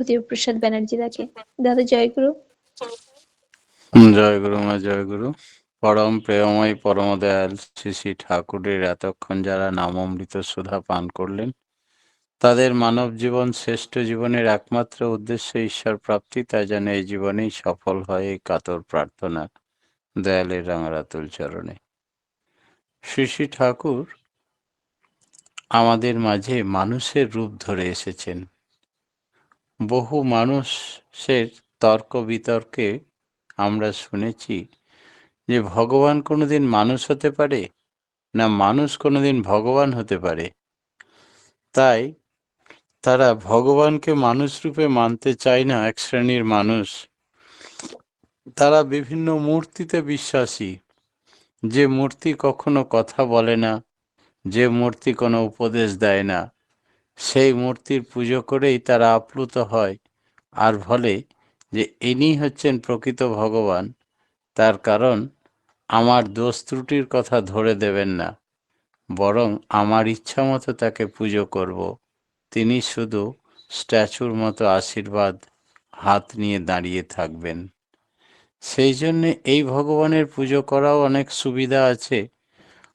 দেবপ্রসাদ ব্যানার্জি দাকে। দাদা জয়গুরু। জয় গুরু মা, জয় গুরু। পরম প্রেমময় পরম দয়াল শ্রী শ্রী ঠাকুরের এতক্ষণ যারা নামামৃত সুধা পান করলেন, তাদের মানব জীবন শ্রেষ্ঠ জীবনের একমাত্র উদ্দেশ্য ঈশ্বর প্রাপ্তি, তা যেন এই জীবনেই সফল হয়, এই কাতর প্রার্থনা দয়ালের রাঙারাতুল চরণে। শ্রী শ্রী ঠাকুর আমাদের মাঝে মানুষের রূপ ধরে এসেছেন। বহু মানুষের তর্ক বিতর্কে আমরা শুনেছি যে ভগবান কোনোদিন মানুষ হতে পারে না, মানুষ কোনোদিন ভগবান হতে পারে। তাই তারা ভগবানকে মানুষ রূপে মানতে চায় না। এক শ্রেণীর মানুষ, তারা বিভিন্ন মূর্তিতে বিশ্বাসী, যে মূর্তি কখনো কথা বলে না, যে মূর্তি কোনো উপদেশ দেয় না, সেই মূর্তির পুজো করেই তারা আপ্লুত হয় আর বলে যে ইনি হচ্ছেন প্রকৃত ভগবান। তার কারণ আমার দোষ ত্রুটির কথা ধরে দেবেন না, বরং আমার ইচ্ছা মতো তাকে পুজো করব। তিনি শুধু স্ট্যাচুর মতো আশীর্বাদ হাত নিয়ে দাঁড়িয়ে থাকবেন। সেই জন্যে এই ভগবানের পুজো করাও অনেক সুবিধা আছে।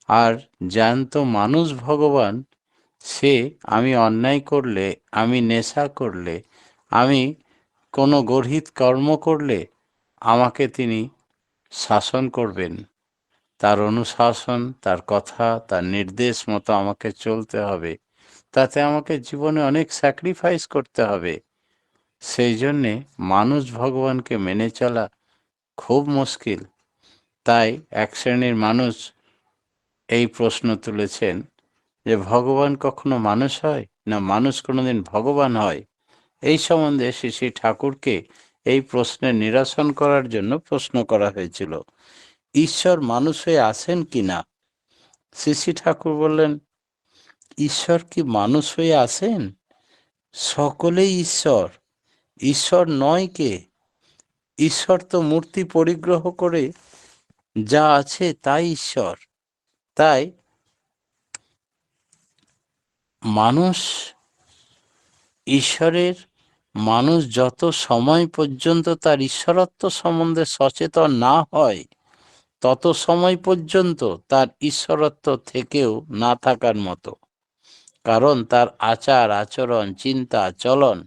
আর জ্যান্ত মানুষ ভগবান, সে আমি অন্যায় করলে, আমি নেশা করলে, আমি কোনো গর্হিত কর্ম করলে আমাকে তিনি শাসন করবেন। তার অনুশাসন, তার কথা, তার নির্দেশ মতো আমাকে চলতে হবে। তাতে আমাকে জীবনে অনেক স্যাক্রিফাইস করতে হবে। সেই জন্যে মানুষ ভগবানকে মেনে চলা খুব মুশকিল। তাই এক শ্রেণীর মানুষ এই প্রশ্ন তুলেছেন যে ভগবান কখনো মানুষ হয় না, মানুষ কোনোদিন ভগবান হয়। এই সম্বন্ধে শ্রী শ্রী ঠাকুরকে এই প্রশ্নের নিরসন করার জন্য প্রশ্ন করা হয়েছিল, ঈশ্বর মানুষ হয়ে আসেন কি না। শ্রী শ্রী ঠাকুর বললেন, ঈশ্বর কি মানুষ হয়ে আসেন? সকলেই ঈশ্বর, ঈশ্বর নয় কে? ঈশ্বর তো মূর্তি পরিগ্রহ করে যা আছে তাই ঈশ্বর। তাই মানুষ ঈশ্বরের, মানুষ যত সময় পর্যন্ত তার ঈশ্বরত্ব সম্বন্ধে সচেতন না হয়, তত সময় পর্যন্ত তার ঈশ্বরত্ব থেকেও না থাকার মতো। কারণ তার আচার আচরণ, চিন্তা চলন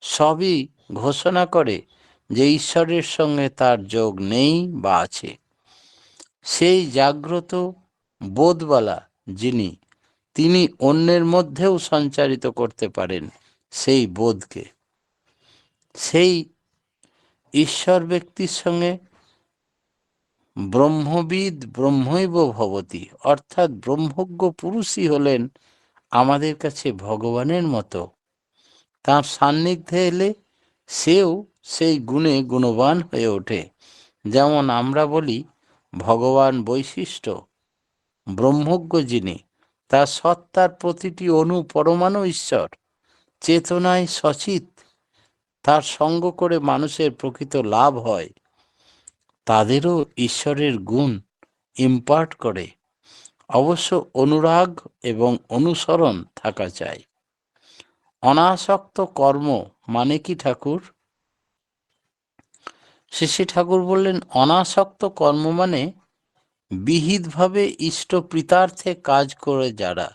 সবই ঘোষণা করে যে ঈশ্বরের সঙ্গে তার যোগ নেই বা আছে। সেই জাগ্রত বোধওয়ালা যিনি, তিনি অন্যের মধ্যেও সঞ্চারিত করতে পারেন সেই বোধকে। সেই ঈশ্বর ব্যক্তির সঙ্গে ব্রহ্মবিদ ব্রহ্মৈব ভবতি, অর্থাৎ ব্রহ্মজ্ঞ পুরুষই হলেন আমাদের কাছে ভগবানের মতো। তার সান্নিধ্যে এলে সেও সেই গুণে গুণবান হয়ে ওঠে। যেমন আমরা বলি ভগবান বৈশিষ্ট্য, ব্রহ্মজ্ঞ যিনি, তার সত্তার প্রতিটি অণু পরমাণু ঈশ্বর, চেতনায় সচিত, তার সঙ্গ করে মানুষের প্রকৃত লাভ হয়। তাদেরও ঈশ্বরের গুণ ইম্পার্ট করে। অবশ্য অনুরাগ এবং অনুসরণ থাকা চাই। অনাসক্ত কর্ম মানে কি ঠাকুর? শ্রী ঠাকুর বললেন, অনাসক্ত কর্ম মানে বিহিতভাবে ইষ্ট প্রীতার্থে কাজ করে যারা,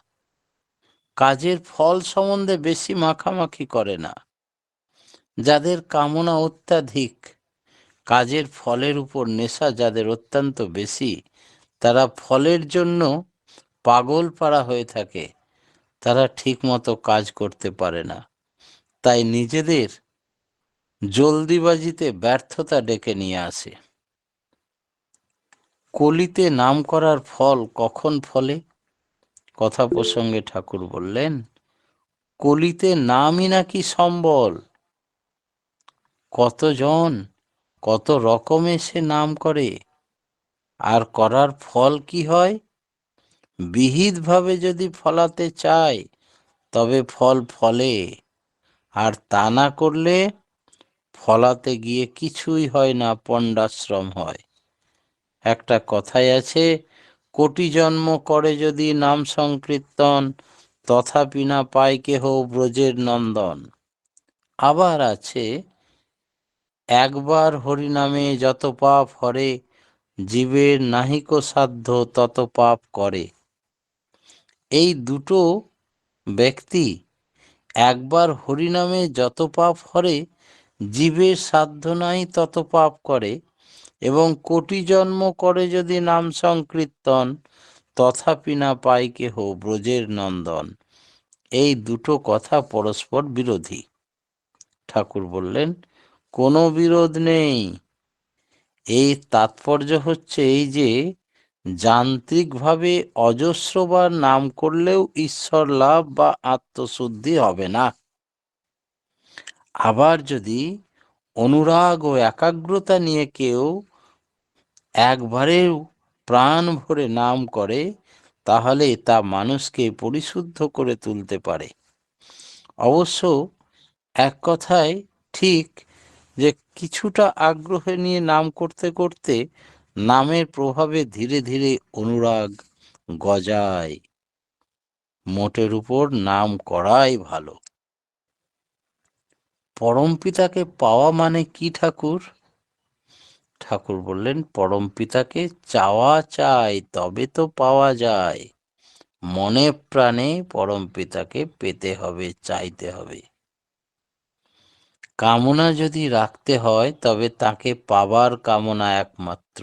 কাজের ফল সম্বন্ধে বেশি মাখামাখি করে না, যাদের কামনা অত্যাধিক, কাজের ফলের উপর নেশা যাদের অত্যন্ত বেশি, তারা ফলের জন্য পাগল পাড়া হয়ে থাকে, তারা ঠিকমতো কাজ করতে পারে না। তাই নিজেদের জলদিবাজিতে ব্যর্থতা ডেকে নিয়ে আসে। কলিতে নাম করার ফল কখন ফলে? কথা প্রসঙ্গে ঠাকুর বললেন, কলিতে নামই নাকি সম্বল। কতজন কত রকমে সে নাম করে, আর করার ফল কি হয়? বিহিতভাবে যদি ফলাতে চায় তবে ফল ফলে, আর তা না করলে ফলাতে গিয়ে কিছুই হয় না, পণ্ডাশ্রম হয়। একটা কথাই আছে, কোটি জন্ম করে যদি নাম সংকীর্তন, তথাপি না পায় কেহ ব্রজের নন্দন। আবার আছে, একবার হরিনামে যত পাপ হরে, জীবের নাহিক সাধ্য তত পাপ করে। এই দুটো ব্যক্তি একবার হরিনামে যত পাপ হরে, জীবের সাধ্য নাই তত পাপ করে, এবং কোটি জন্ম করে যদি নাম সংকীর্তন, তথাপি না পায় কেহ ব্রজের নন্দন। এই দুটো কথা পরস্পর বিরোধী। ঠাকুর বললেন কোনো বিরোধ নেই। এই তাৎপর্য হচ্ছে এই যে, যান্ত্রিকভাবে অজস্রবার নাম করলেও ঈশ্বর লাভ বা আত্মশুদ্ধি হবে না। আবার যদি অনুরাগ ও একাগ্রতা নিয়ে কেউ একবারেও প্রাণ ভরে নাম করে, তাহলে তা মানুষকে পরিশুদ্ধ করে তুলতে পারে। অবশ্য এক কথায় ঠিক যে, কিছুটা আগ্রহ নিয়ে নাম করতে করতে নামের প্রভাবে ধীরে ধীরে অনুরাগ গজায়। মোটের উপর নাম করাই ভালো। পরমপিতাকে পাওয়া মানে কি ঠাকুর? ঠাকুর বললেন, পরমপিতাকে চাওয়া চাই, তবে তো পাওয়া যায়। মনে প্রাণে পরমপিতাকে পেতে হবে, চাইতে হবে। কামনা যদি রাখতে হয়, তবে তাকে পাবার কামনা একমাত্র।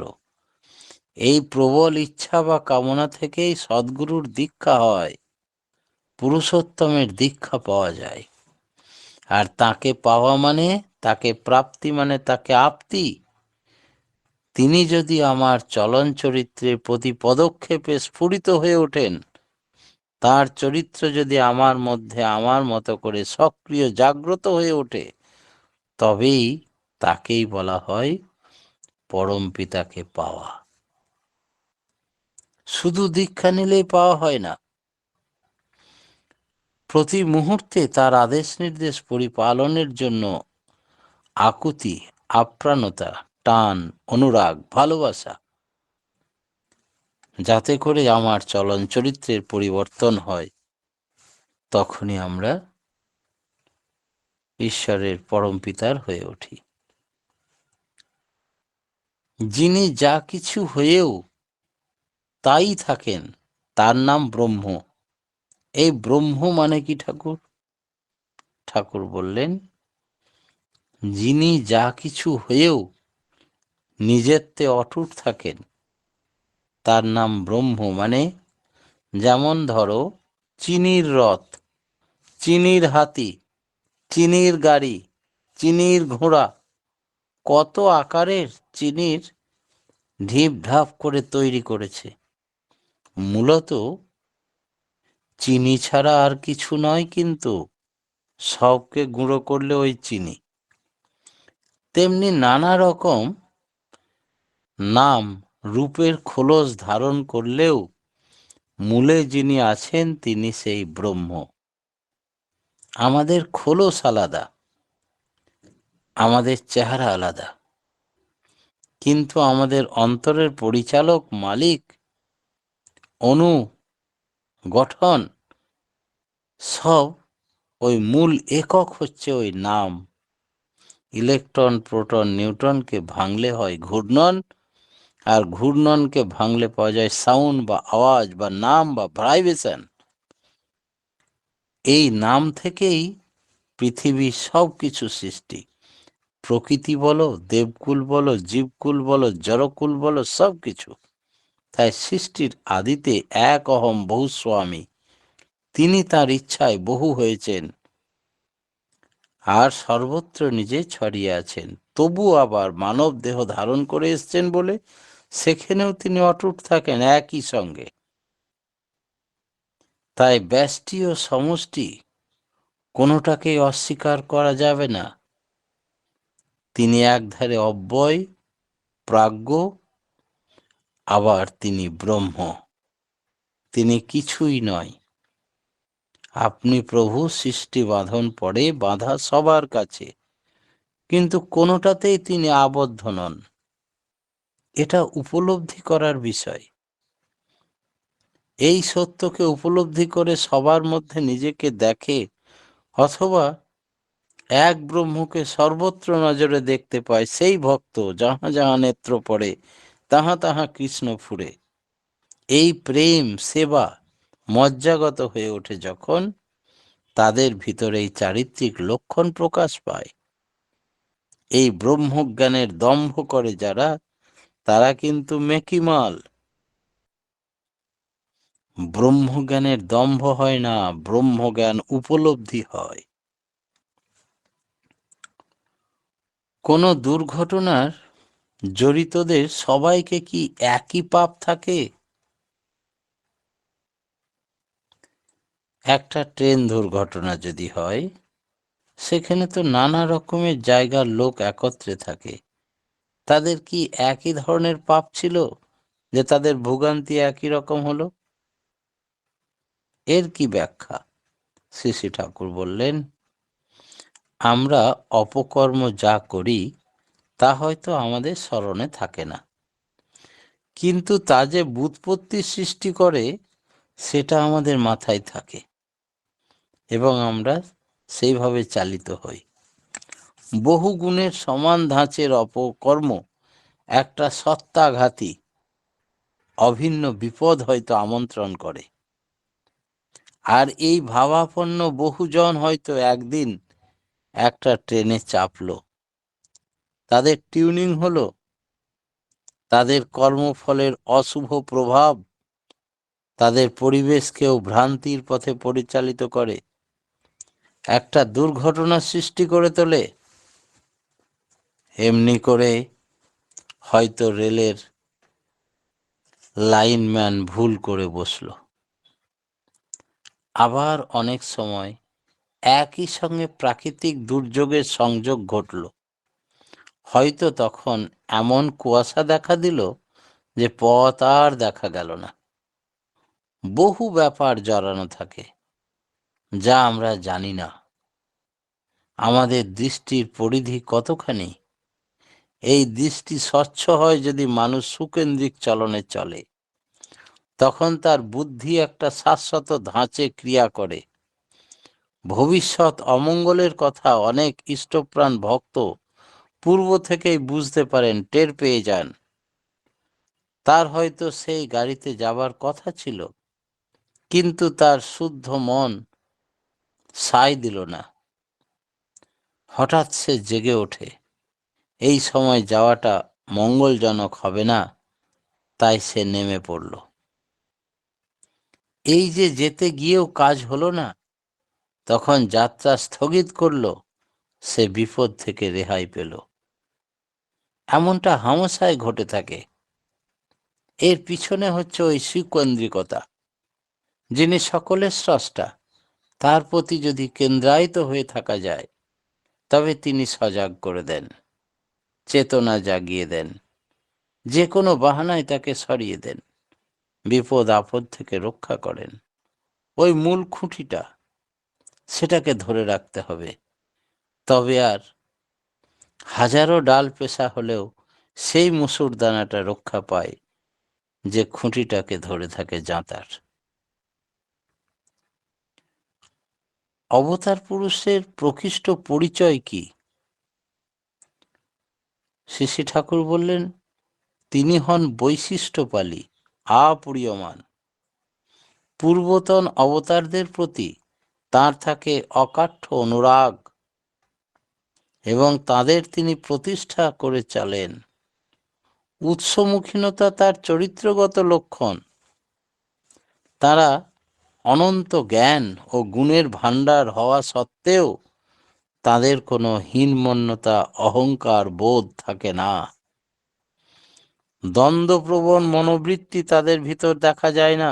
এই প্রবল ইচ্ছা বা কামনা থেকেই সদ্গুরুর দীক্ষা হয়, পুরুষোত্তমের দীক্ষা পাওয়া যায়। আর তাকে পাওয়া মানে, তাকে প্রাপ্তি মানে তাকে আপ্তি। তিনি যদি আমার চলন চরিত্রের প্রতি পদক্ষেপে স্ফুরিত হয়ে ওঠেন, তার চরিত্র যদি আমার মধ্যে আমার মতো করে সক্রিয় জাগ্রত হয়ে ওঠে, তবেই তাকেই বলা হয় পরমপিতাকে পাওয়া। শুধু দীক্ষা নিলেই পাওয়া হয় না, প্রতি মুহূর্তে তার আদেশ নির্দেশ পরিপালনের জন্য আকুতি, আপ্রাণতা, টান, অনুরাগ, ভালোবাসা, যাতে করে আমার চলন চরিত্রের পরিবর্তন হয়, তখনই আমরা ঈশ্বরের পরমপিতার হয়ে উঠি। যিনি যা কিছু হয়েও তাই থাকেন, তার নাম ব্রহ্ম। এই ব্রহ্ম মানে কি ঠাকুর? ঠাকুর বললেন, যিনি যা কিছু হয়েও নিজেরতে অটুট থাকেন, তার নাম ব্রহ্ম। মানে, যেমন ধরো চিনির রথ, চিনির হাতি, চিনির গাড়ি, চিনির ঘোড়া, কত আকারের চিনির ঢিপ ঢাপ করে তৈরি করেছে। মূলত চিনি ছাড়া আর কিছু নয়, কিন্তু সবকে গুঁড়ো করলে ওই চিনি। তেমনি নানা রকম নাম রূপের খোলস ধারণ করলেও মূলে যিনি আছেন, তিনি সেই ব্রহ্ম। আমাদের খোলস আলাদা, আমাদের চেহারা আলাদা, কিন্তু আমাদের অন্তরের পরিচালক, মালিক, অনু, গঠন সব ওই মূল একক হচ্ছে ওই নাম। ইলেকট্রন, প্রোটন, নিউট্রনকে ভাঙলে হয় ঘূর্ণন, আর ঘূর্ণনকে ভাঙলে পাওয়া যায় সাউন্ড বা আওয়াজ বা নাম বা ভাইব্রেশন। এই নাম থেকেই পৃথিবীর সব কিছু সৃষ্টি। প্রকৃতি বলো, দেবকুল বলো, জীবকুল বলো, জড়কুল বলো, সব কিছু। তাই সৃষ্টির আদিতে এক অহম বহু স্বামী, তিনি তার ইচ্ছায় বহু হয়েছেন আর সর্বত্র নিজে ছড়িয়ে আছেন। তবু আবার মানব দেহ ধারণ করে এসছেন বলে সেখানেও তিনি অটুট থাকেন একই সঙ্গে। তাই ব্যষ্টি ও সমষ্টি কোনোটাকেই অস্বীকার করা যাবে না। তিনি একধারে অব্যয়, প্রাজ্ঞ, আবার তিনি ব্রহ্ম। তিনি কিছুই নয়। আপনি প্রভু, সৃষ্টি বাঁধন পড়ে বাঁধা সবার কাছে, কিন্তু কোনোটাতেই তিনি আবদ্ধ নন। এটা উপলব্ধি করার বিষয়। এই সত্যকে উপলব্ধি করে সবার মধ্যে নিজেকে দেখে, অথবা এক ব্রহ্মকে সর্বত্র নজরে দেখতে পায় সেই ভক্ত, যাহা যাহা নেত্র পড়ে তাহা তাহা কৃষ্ণ ফুরে। এই প্রেম সেবা মজ্জাগত হয়ে ওঠে যখন, তাদের ভিতরে এই চারিত্রিক লক্ষণ প্রকাশ পায়। এই ব্রহ্মজ্ঞানের দম্ভ করে যারা, তারা কিন্তু মেকিমাল। ব্রহ্মজ্ঞানের দম্ভ হয় না, ব্রহ্মজ্ঞান উপলব্ধি হয়। কোনো দুর্ঘটনার জড়িতদের সবাইকে কি একই পাপ থাকে? একটা ট্রেন দুর্ঘটনা যদি হয়, সেখানে তো নানা রকমের জায়গার লোক একত্রে থাকে। তাদের কি একই ধরনের পাপ ছিল যে তাদের ভোগান্তি একই রকম হলো? এর কি ব্যাখ্যা? শ্রী শ্রী ঠাকুর বললেন, আমরা অপকর্ম যা করি তা হয়তো আমাদের স্মরণে থাকে না, কিন্তু তা যে বুৎপত্তি সৃষ্টি করে সেটা আমাদের মাথায় থাকে এবং আমরা সেইভাবে চালিত হই। বহু গুণের সমান ধাঁচের অপকর্ম একটা সত্তাঘাতী অভিন্ন বিপদ হয়তো আমন্ত্রণ করে। আর এই ভাবাপন্ন বহুজন হয়তো একদিন একটা ট্রেনে চাপলো, তাদের টিউনিং হলো, তাদের কর্মফলের অশুভ প্রভাব তাদের পরিবেশকেও ভ্রান্তির পথে পরিচালিত করে, একটা দুর্ঘটনা সৃষ্টি করে তোলে। এমনি করে হয়তো রেলের লাইনম্যান ভুল করে বসলো। আবার অনেক সময় একই সঙ্গে প্রাকৃতিক দুর্যোগের সংযোগ ঘটল, হয়তো তখন এমন কুয়াশা দেখা দিল যে পথ আর দেখা গেল না। বহু ব্যাপার জড়ানো থাকে যা আমরা জানি না। আমাদের দৃষ্টির পরিধি কতখানি? এই দৃষ্টি স্বচ্ছ হয় যদি মানুষ সুকেন্দ্রিক চলনে চলে, তখন তার বুদ্ধি একটা শাশ্বত ধাঁচে ক্রিয়া করে। ভবিষ্যৎ অমঙ্গলের কথা অনেক ইষ্টপ্রাণ ভক্ত পূর্ব থেকেই বুঝতে পারেন, টের পেয়ে যান। তার হয়তো সেই গাড়িতে যাবার কথা ছিল, কিন্তু তার শুদ্ধ মন সায় দিল না। হঠাৎ সে জেগে ওঠে, এই সময় যাওয়াটা মঙ্গলজনক হবে না, তাই সে নেমে পড়ল। এই যে যেতে গিয়েও কাজ হলো না, তখন যাত্রা স্থগিত করল, সে বিপদ থেকে রেহাই পেল। এমনটা হামেশাই ঘটে থাকে। এর পিছনে হচ্ছে ওই সুকেন্দ্রিকতা। যিনি সকলের স্রষ্টা, তার প্রতি যদি কেন্দ্রায়িত হয়ে থাকা যায়, তবে তিনি সজাগ করে দেন, চেতনা জাগিয়ে দেন, যে কোনো বাহানায় তাকে সরিয়ে দেন, বিপদ আপদ থেকে রক্ষা করেন। ওই মূল খুঁটিটা, সেটাকে ধরে রাখতে হবে। তবে আর হাজারো ডাল পেশা হলেও সেই মুসুর দানাটা রক্ষা পায় যে খুঁটিটাকে ধরে থাকে জাঁতার। অবতার পুরুষের প্রকৃষ্ট পরিচয় কি? শ্রী শ্রী ঠাকুর বললেন, তিনি হন বৈশিষ্ট্যপালী, আপূর্যমান। পূর্বতন অবতারদের প্রতি তাঁর থাকে অকাঠ্য অনুরাগ এবং তাদের তিনি প্রতিষ্ঠা করে চলেন। উৎসমুখীনতা তার চরিত্রগত লক্ষণ। তারা অনন্ত জ্ঞান ও গুণের ভাণ্ডার হওয়া সত্ত্বেও তাদের কোনো হীনমন্যতা, অহংকার বোধ থাকে না। দ্বন্দ্বপ্রবণ মনোবৃত্তি তাদের ভিতর দেখা যায় না।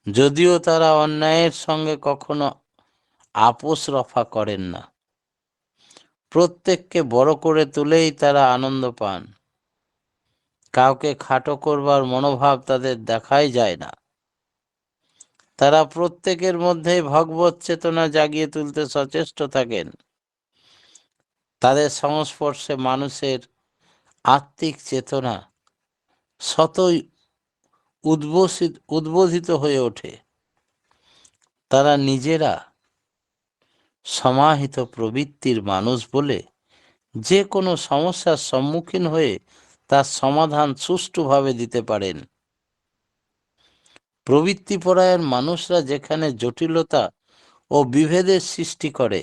যদিও তারা অন্যায়ের সঙ্গে কখনো আপোষ রফা করেন না। প্রত্যেককে বড় করে তুলেই তারা আনন্দ পান। কাউকে খাটো করবার মনোভাব তাদের দেখাই যায় না। তারা প্রত্যেকের মধ্যেই ভগবৎ চেতনা জাগিয়ে তুলতে সচেষ্ট থাকেন। তাদের সংস্পর্শে মানুষের আত্মিক চেতনা স্বতই উদ্বোধিত হয়ে ওঠে। তারা নিজেরা সমাহিত প্রবৃত্তির মানুষ বলে যে কোনো সমস্যার সম্মুখীন হয়ে তার সমাধান সুষ্ঠুভাবে দিতে পারেন। প্রবৃত্তিপরায়ণ মানুষরা যেখানে জটিলতা ও বিভেদের সৃষ্টি করে,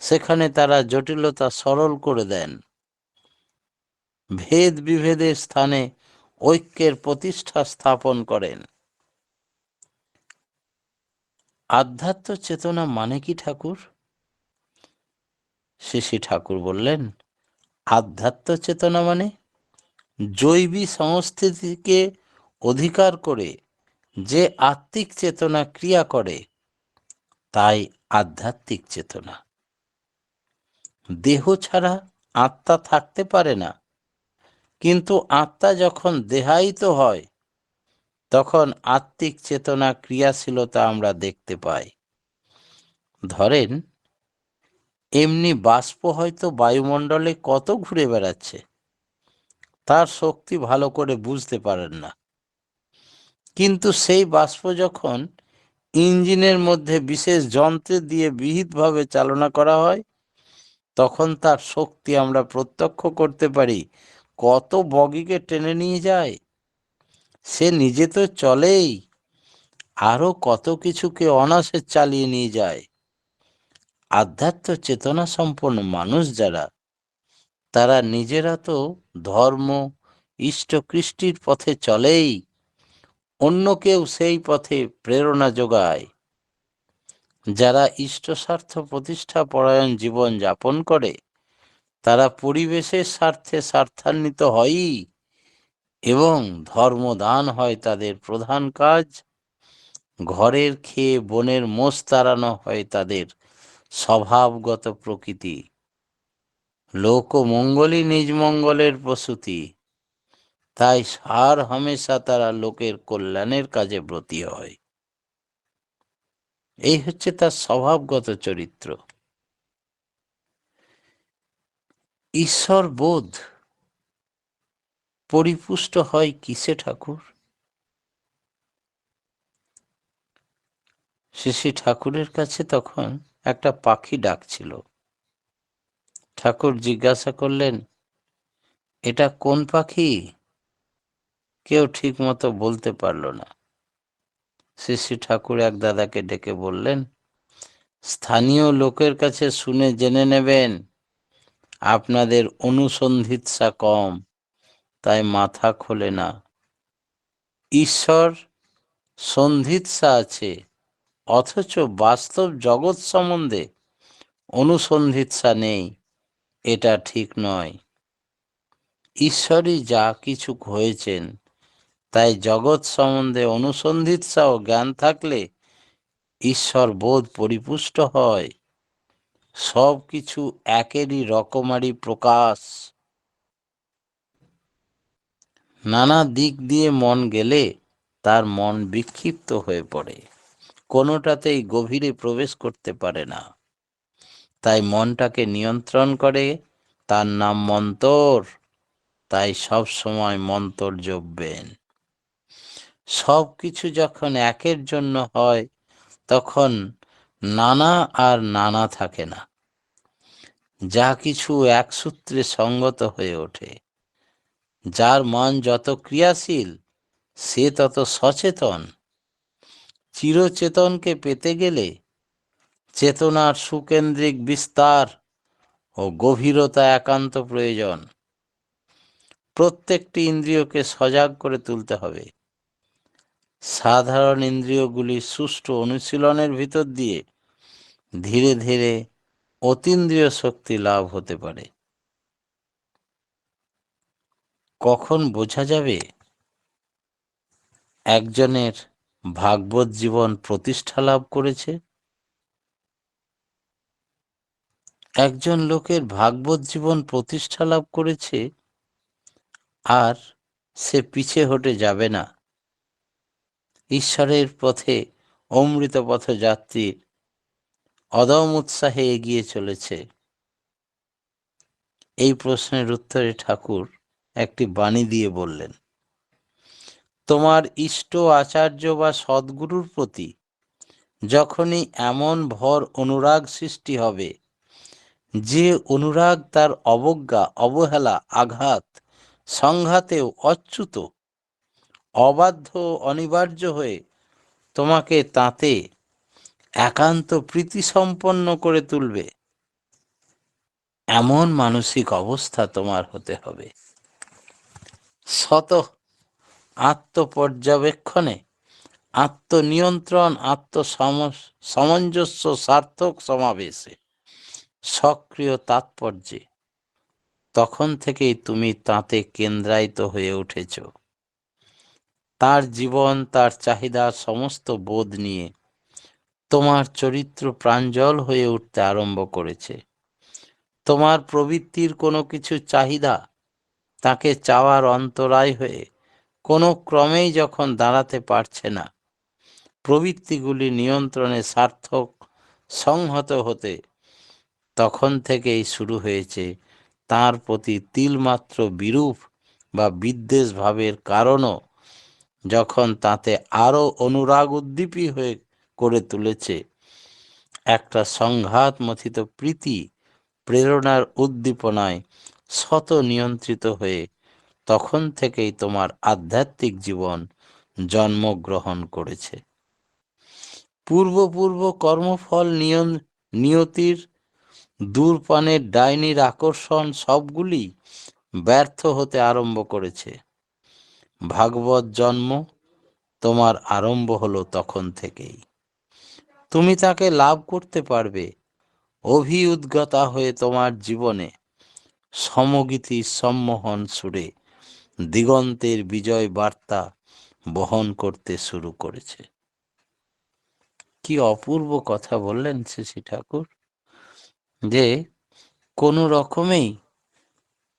সেখানে তারা জটিলতা সরল করে দেন। ভেদ বিভেদের স্থানে ঐক্যের প্রতিষ্ঠা স্থাপন করেন। আধ্যাত্ম চেতনা মানে কি ঠাকুর? শ্রী ঠাকুর বললেন, আধ্যাত্ম চেতনা মানে জৈবী সংস্কৃতিকে অধিকার করে যে আত্মিক চেতনা ক্রিয়া করে, তাই আধ্যাত্মিক চেতনা। দেহ ছাড়া আত্মা থাকতে পারে না, কিন্তু আত্মা যখন দেহায়িত হয়, তখন আত্মিক চেতনা ক্রিয়াশীলতা আমরা দেখতে পাই। ধরেন, এমনি বাষ্প হয়তো বায়ুমণ্ডলে কত ঘুরে বেড়াচ্ছে, তার শক্তি ভালো করে বুঝতে পারেন না, কিন্তু সেই বাষ্প যখন ইঞ্জিনের মধ্যে বিশেষ যন্ত্রে দিয়ে বিহিতভাবে চালনা করা হয়, তখন তার শক্তি আমরা প্রত্যক্ষ করতে পারি। কত বগিকে টেনে নিয়ে যায়, সে নিজে তো চলেই, আরো কত কিছুকে অনায়াসে চালিয়ে নিয়ে যায়। আধ্যাত্ম চেতনা সম্পন্ন মানুষ যারা, তারা নিজেরা তো ধর্ম ইষ্ট কৃষ্টির পথে চলেই, অন্যকেও সেই পথে প্রেরণা যোগায়। যারা ইষ্ট স্বার্থ প্রতিষ্ঠা পরায়ণ জীবন যাপন করে, তারা পরিবেশের স্বার্থে স্বার্থান্বিত হয়ই, এবং ধর্মদান হয় তাদের প্রধান কাজ। ঘরের খেয়ে বনের মোষ তাড়ানো হয় তাদের স্বভাবগত প্রকৃতি। লোকমঙ্গলই নিজ মঙ্গলের প্রসূতি, তাই সার হামেশা তারা লোকের কল্যাণের কাজে ব্রতী হয়। এই হচ্ছে তার স্বভাবগত চরিত্র। ঈশ্বর বোধ পরিপুষ্ট হয় কিসে ঠাকুর? শ্রী ঠাকুরের কাছে তখন একটা পাখি ডাকছিল। ঠাকুর জিজ্ঞাসা করলেন, এটা কোন পাখি? কেউ ঠিক মতো বলতে পারল না। শ্রী ঠাকুর এক দাদাকে ডেকে বললেন, স্থানীয় লোকের কাছে শুনে জেনে নেবেন, আপনাদের অনুসন্ধিৎসা কম, তাই মাথা খোলে না। ঈশ্বর সন্ধিৎসা আছে, অথচ বাস্তব জগৎ সম্বন্ধে অনুসন্ধিৎসা নেই, এটা ঠিক নয়। ঈশ্বরই যা কিছু হয়েছেন, তাই জগৎ সম্বন্ধে অনুসন্ধিৎসা ও জ্ঞান থাকলে ঈশ্বর বোধ পরিপুষ্ট হয়। সব কিছু একেরই রকমারি প্রকাশ। নানা দিক দিয়ে মন গেলে তার মন বিক্ষিপ্ত হয়ে পড়ে, কোনোটাতেই গভীরে প্রবেশ করতে পারে না। তাই মনটাকে নিয়ন্ত্রণ করে তার নাম মন্তর। তাই সব সময় মন্তর জপবেন। সব কিছু যখন একের জন্য হয়, তখন নানা আর নানা থাকে না। যা কিছু এক সূত্রে সঙ্গত হয়ে ওঠে। যার মন যত ক্রিয়াশীল, সে তত সচেতন। চিরচেতনকে পেতে গেলে চেতনার সুকেন্দ্রিক বিস্তার ও গভীরতা একান্ত প্রয়োজন। প্রত্যেকটি ইন্দ্রিয়কে সজাগ করে তুলতে হবে। সাধারণ ইন্দ্রিয়গুলি সুষ্ঠু অনুশীলনের ভিতর দিয়ে ধীরে ধীরে অতীন্দ্রিয় শক্তি লাভ হতে পারে। কখন বোঝা যাবে একজনের ভাগবত জীবন প্রতিষ্ঠা লাভ করেছে? একজন লোকের ভাগবত জীবন প্রতিষ্ঠা লাভ করেছে, আর সে পিছে হটে যাবে না। ঈশ্বরের পথে অমৃত পথযাত্রীর অদম উৎসাহে এগিয়ে চলেছে। এই প্রশ্নের উত্তরে ঠাকুর একটি বাণী দিয়ে বললেন, তোমার ইষ্ট আচার্য বা সদ্গুরুর প্রতি যখনই এমন ভর অনুরাগ সৃষ্টি হবে, যে অনুরাগ তার অবজ্ঞা, অবহেলা, আঘাত, সংঘাতেও অচ্যুত, অবাধ্য, অনিবার্য হয়ে তোমাকে তাতে একান্ত প্রীতিসম্পন্ন করে তুলবে, এমন মানসিক অবস্থা তোমার হতে হবে। শত আত্মপর্যবেক্ষণে, আত্মনিয়ন্ত্রণ, সামঞ্জস্য, সার্থক সমাবেশে, সক্রিয় তাৎপর্যে, তখন থেকেই তুমি তাতে কেন্দ্রায়িত হয়ে উঠেছ। তার জীবন, তার চাহিদার সমস্ত বোধ নিয়ে তোমার চরিত্র প্রাঞ্জল হয়ে উঠতে আরম্ভ করেছে। তোমার প্রবৃত্তির কোনো কিছু চাহিদা তাকে চাওয়ার অন্তরায় হয়ে কোনো ক্রমেই যখন দাঁড়াতে পারছে না, প্রবৃত্তিগুলি নিয়ন্ত্রণে সার্থক সংহত হতে, তখন থেকেই শুরু হয়েছে তার প্রতি তিলমাত্র বিরূপ বা বিদ্বেষ ভাবের কারণও যখন তাতে আরো অনুরাগ উদ্দীপী হয়ে করে তুলেছে, একটা সংঘাত মথিত প্রীতি প্রেরণার উদ্দীপনায় শত নিয়ন্ত্রিত হয়ে তখন থেকেই তোমার আধ্যাত্মিক জীবন জন্মগ্রহণ করেছে। পূর্ব কর্মফল, নিয়তির দূরপানের ডাইনির আকর্ষণ সবগুলি ব্যর্থ হতে আরম্ভ করেছে। ভাগবত জন্ম তোমার আরম্ভ হলো তখন থেকেই। তুমি তাকে লাভ করতে পারবে অভিউদ্গতা হয়ে তোমার জীবনে সমগীতি সম্মোহন সুরে দিগন্তের বিজয় বার্তা বহন করতে শুরু করেছে। কি অপূর্ব কথা বললেন শ্রী ঠাকুর, যে কোনো রকমেই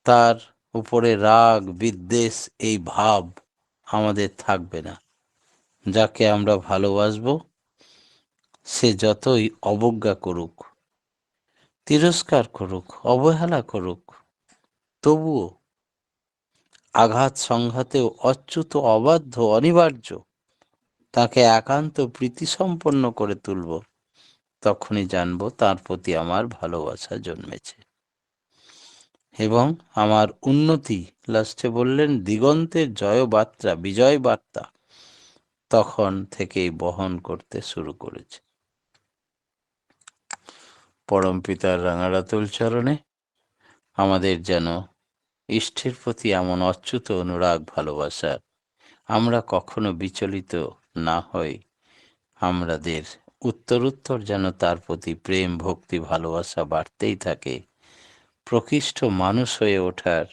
তার উপরে রাগ, বিদ্বেষ, এই ভাব আমাদের থাকবে না। যাকে আমরা ভালোবাসবো সে যতই অবজ্ঞা করুক, তিরস্কার করুক, অবহেলা করুক, তবুও আঘাত সংঘাতেও অচ্যুত, অবাধ্য, অনিবার্য তাকে একান্ত প্রীতিসম্পন্ন করে তুলব, তখনই জানবো তার প্রতি আমার ভালোবাসা জন্মেছে এবং আমার উন্নতি, লাস্টে বললেন দিগন্তের জয়বার্তা, বিজয় বার্তা তখন থেকেই বহন করতে শুরু করেছে। পরমপিতার রাঙারাতুল চরণে আমাদের যেন ইষ্টের প্রতি এমন অচ্যুত অনুরাগ, ভালোবাসা আমরা কখনো বিচলিত না হই, আমাদের উত্তরোত্তর যেন তার প্রতি প্রেম, ভক্তি, ভালোবাসা বাড়তেই থাকে। প্রকৃষ্ট মানুষ হয়ে ওঠার,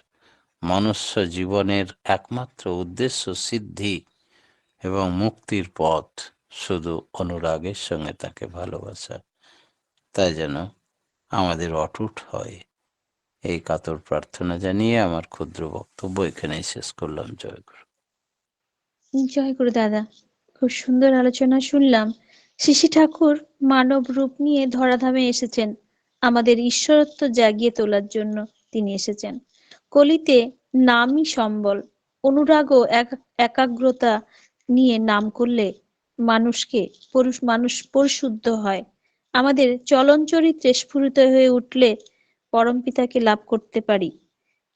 মনুষ্য জীবনের একমাত্র উদ্দেশ্য সিদ্ধি এবং মুক্তির পথ শুধু অনুরাগের সঙ্গে তাকে ভালোবাসা, তাই যেন আমাদের অটুট হয়, এই কাতর প্রার্থনা জানিয়ে আমার ক্ষুদ্র বক্তব্য এখানেই শেষ করলাম। জয়গুরু। জয় গুরু দাদা, খুব সুন্দর আলোচনা শুনলাম। শ্রী ঠাকুর মানব রূপ নিয়ে ধরাধামে এসেছেন, আমাদের ঈশ্বরত্ব জাগিয়ে তোলার জন্য তিনি এসেছেন। কলিতে নামই সম্বল, অনুরাগ ও একাগ্রতা নিয়ে নাম করলে মানুষ পরিশুদ্ধ হয়। আমাদের চলন চরিত্রে স্ফুরিত হয়ে উঠলে পরমপিতাকে লাভ করতে পারি।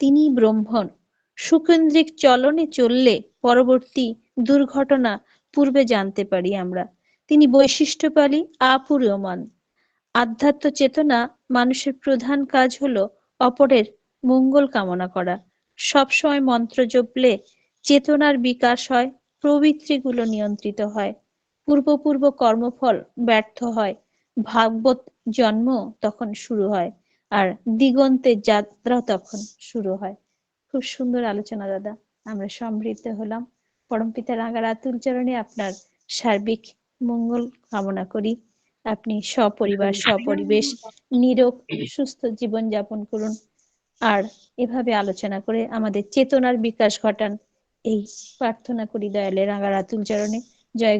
তিনি ব্রহ্মণ। সুকেন্দ্রিক চলনে চললে পরবর্তী দুর্ঘটনা পূর্বে জানতে পারি আমরা। তিনি বৈশিষ্ট্যপালী, আপূর্যমান। আধ্যাত্ম চেতনা মানুষের প্রধান কাজ হলো অপরের মঙ্গল কামনা করা। সবসময় মন্ত্র জপলে চেতনার বিকাশ হয়, প্রবৃত্তিগুলো নিয়ন্ত্রিত হয়, পূর্ব কর্মফল ব্যর্থ হয়, ভাগবত জন্ম তখন শুরু হয়, আর দিগন্তের যাত্রা তখন শুরু হয়। খুব সুন্দর আলোচনা দাদা, আমরা সমৃদ্ধ হলাম। পরমপিতা রাঙারাতুল চরণে আপনার সার্বিক মঙ্গল কামনা করি। আপনি সপরিবার, সপরিবেশ নিরোগ সুস্থ জীবন যাপন করুন, আর এভাবে আলোচনা করে আমাদের চেতনার বিকাশ ঘটান, এই প্রার্থনা করি দয়ালে রাঙারাতুল চরণে। জয়